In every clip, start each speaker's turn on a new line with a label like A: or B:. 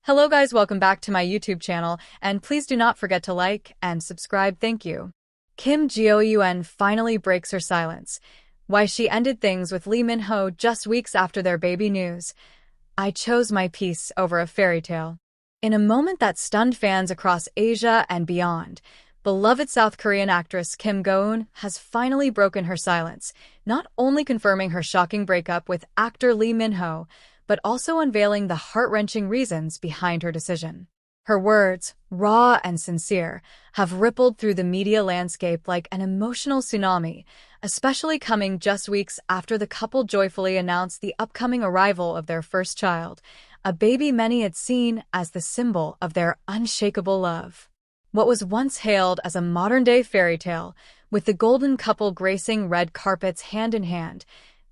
A: Hello guys, welcome back to my YouTube channel, and please do not forget to like and subscribe, thank you. Kim Goun finally breaks her silence. Why she ended things with Lee Min-ho just weeks after their baby news. I chose my peace over a fairy tale. In a moment that stunned fans across Asia and beyond, beloved South Korean actress Kim Goun has finally broken her silence, not only confirming her shocking breakup with actor Lee Min-ho, but also unveiling the heart-wrenching reasons behind her decision. Her words, raw and sincere, have rippled through the media landscape like an emotional tsunami, especially coming just weeks after the couple joyfully announced the upcoming arrival of their first child, a baby many had seen as the symbol of their unshakable love. What was once hailed as a modern-day fairy tale, with the golden couple gracing red carpets hand in hand,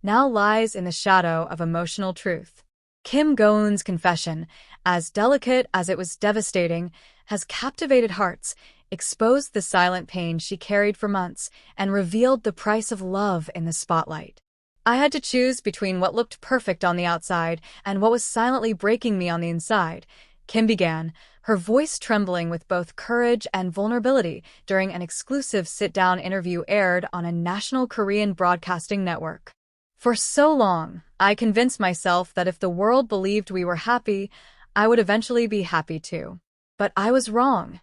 A: now lies in the shadow of emotional truth. Kim Goun's confession, as delicate as it was devastating, has captivated hearts, exposed the silent pain she carried for months, and revealed the price of love in the spotlight. I had to choose between what looked perfect on the outside and what was silently breaking me on the inside, Kim began, her voice trembling with both courage and vulnerability during an exclusive sit-down interview aired on a national Korean broadcasting network. For so long, I convinced myself that if the world believed we were happy, I would eventually be happy too. But I was wrong.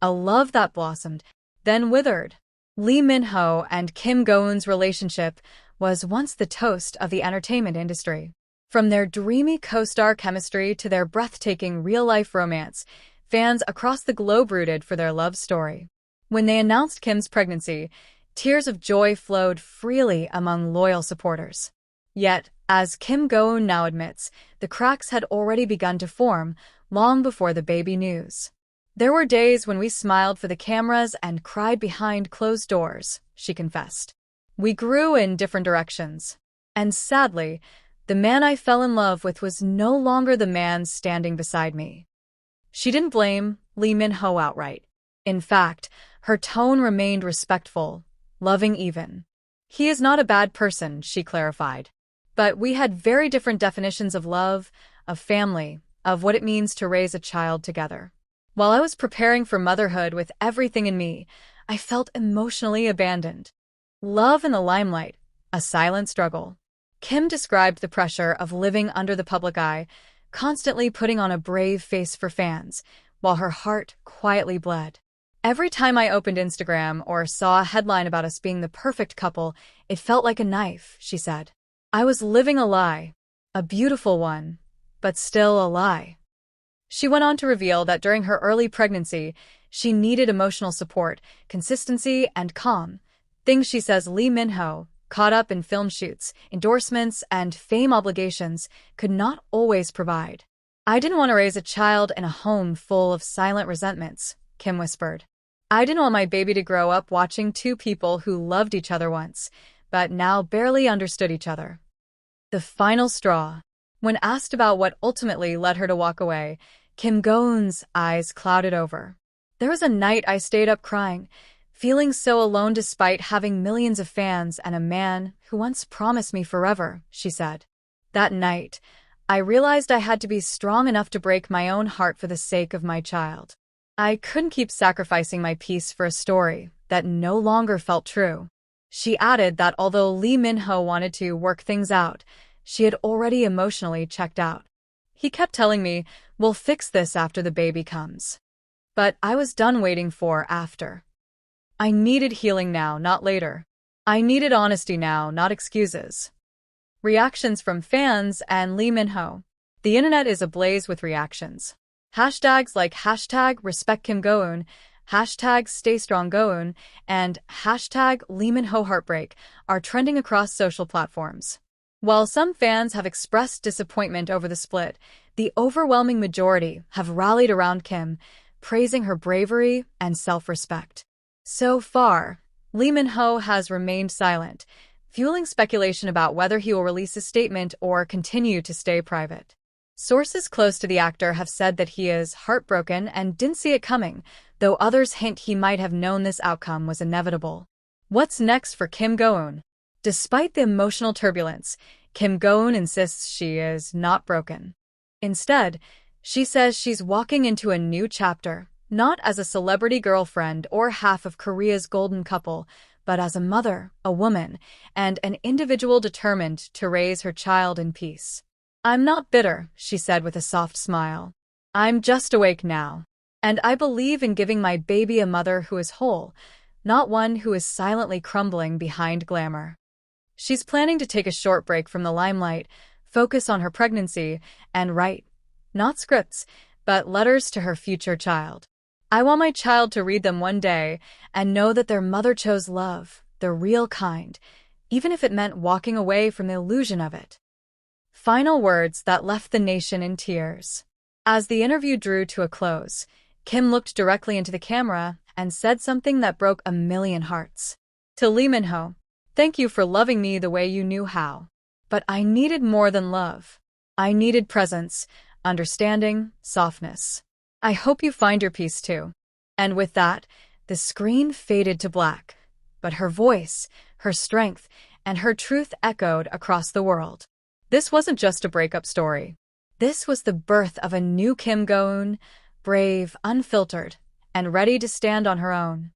A: A love that blossomed, then withered. Lee Min-ho and Kim Goun's relationship was once the toast of the entertainment industry. From their dreamy co-star chemistry to their breathtaking real-life romance, fans across the globe rooted for their love story. When they announced Kim's pregnancy, tears of joy flowed freely among loyal supporters. Yet, as Kim Goun now admits, the cracks had already begun to form long before the baby news. There were days when we smiled for the cameras and cried behind closed doors, she confessed. We grew in different directions. And sadly, the man I fell in love with was no longer the man standing beside me. She didn't blame Lee Min-ho outright. In fact, her tone remained respectful, loving even. He is not a bad person, she clarified. But we had very different definitions of love, of family, of what it means to raise a child together. While I was preparing for motherhood with everything in me, I felt emotionally abandoned. Love in the limelight, a silent struggle. Kim described the pressure of living under the public eye, constantly putting on a brave face for fans, while her heart quietly bled. Every time I opened Instagram or saw a headline about us being the perfect couple, it felt like a knife, she said. I was living a lie, a beautiful one, but still a lie. She went on to reveal that during her early pregnancy, she needed emotional support, consistency, and calm, things she says Lee Min-ho, caught up in film shoots, endorsements, and fame obligations, could not always provide. I didn't want to raise a child in a home full of silent resentments, Kim whispered. I didn't want my baby to grow up watching two people who loved each other once, but now barely understood each other. The final straw. When asked about what ultimately led her to walk away, Kim Goun's eyes clouded over. There was a night I stayed up crying, feeling so alone despite having millions of fans and a man who once promised me forever, she said. That night, I realized I had to be strong enough to break my own heart for the sake of my child. I couldn't keep sacrificing my peace for a story that no longer felt true. She added that although Lee Min-ho wanted to work things out, she had already emotionally checked out. He kept telling me, we'll fix this after the baby comes. But I was done waiting for after. I needed healing now, not later. I needed honesty now, not excuses. Reactions from fans and Lee Min-ho. The internet is ablaze with reactions. Hashtags like #RespectKimGoun, #StayStrongGoun, and #Lee Min-ho Heartbreak are trending across social platforms. While some fans have expressed disappointment over the split, the overwhelming majority have rallied around Kim, praising her bravery and self-respect. So far, Lee Min-ho has remained silent, fueling speculation about whether he will release a statement or continue to stay private. Sources close to the actor have said that he is heartbroken and didn't see it coming, though others hint he might have known this outcome was inevitable. What's next for Kim Goun? Despite the emotional turbulence, Kim Goun insists she is not broken. Instead, She says she's walking into a new chapter, not as a celebrity girlfriend or half of Korea's golden couple, but as a mother, a woman, and an individual determined to raise her child in peace. "I'm not bitter," she said with a soft smile. "I'm just awake now. And I believe in giving my baby a mother who is whole, not one who is silently crumbling behind glamour." She's planning to take a short break from the limelight, focus on her pregnancy, and write, not scripts, but letters to her future child. "I want my child to read them one day and know that their mother chose love, the real kind, even if it meant walking away from the illusion of it." Final words that left the nation in tears. As the interview drew to a close, Kim looked directly into the camera and said something that broke a million hearts. To Lee Min-ho, "Thank you for loving me the way you knew how. But I needed more than love. I needed presence, understanding, softness. I hope you find your peace too." And with that, the screen faded to black. But her voice, her strength, and her truth echoed across the world. This wasn't just a breakup story. This was the birth of a new Kim Go-eun, brave, unfiltered, and ready to stand on her own.